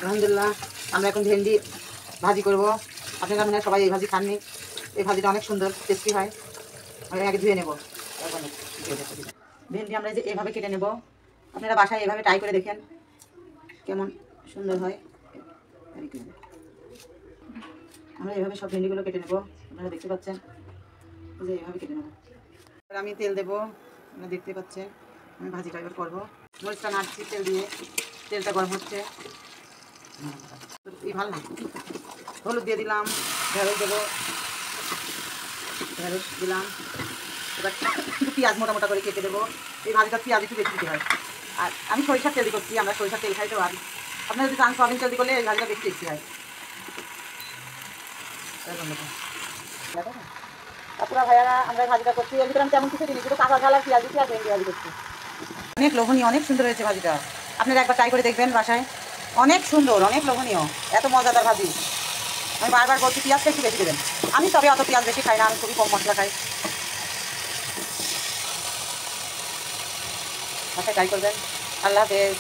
আলহামদুলিল্লাহ আমরা এখন ভেন্ডি ভাজি করব। আপনারা মনে হয় সবাই এই ভাজি খাননি। এই ভাজিটা অনেক সুন্দর টেস্টি হয়। আমি আগে ধুয়ে নেব। ভেন্ডি আমরা যে এভাবে কেটে নেব। আপনারা বাসায় এভাবে ট্রাই করে দেখেন কেমন সুন্দর হয়। আমরা এভাবে সব ভেন্ডিগুলো কেটে নেব। আপনারা দেখতে পাচ্ছেন যে এভাবে কেটে নেব। আমি তেল দেবো, আপনারা দেখতে পাচ্ছেন। আমি ভাজিটা এবার করবো। মরিচটা নাড়ছি তেল দিয়ে, তেলটা গরম হচ্ছে। ভালো না, হলুদ দিয়ে দিলাম, ঢেঁড়স দেবো, ঢেঁড়স দিলাম। এবার একটু পেঁয়াজ মোটা মোটা করে কেটে দেবো। এই ভাজিটা পেঁয়াজ একটু বেশি দিতে হয়। আর আমি সরিষার তেল দিয়ে করছি, আমরা সরিষার তেল খাই তো। আর আপনারা যদি চান সয়াবিন তেল দিয়ে করলে এই ভাজিটা বেশি টেস্টি হয়। পুরা ভাইয়ারা আমরা ভাজিটা করছি, এর ভিতরে আমি তেমন কিছু দিই, শুধু কাঁচা ঝাল আর পেঁয়াজ দিচ্ছি আর ভেন্ডি ভাজি করছি। অনেক লোভনীয়, অনেক সুন্দর হয়েছে ভাজিটা। আপনারা একবার ট্রাই করে দেখবেন বাসায়। অনেক সুন্দর, অনেক লোভনীয়, এত মজাদার ভাজি। আমি বারবার বলছি পেঁয়াজটা একটু বেশি দেবেন। আমি তবে অত পেঁয়াজ বেশি খাই না, আমি খুবই কম মশলা খাই। বাসায় ট্রাই করবেন। আল্লাহ হাফেজ।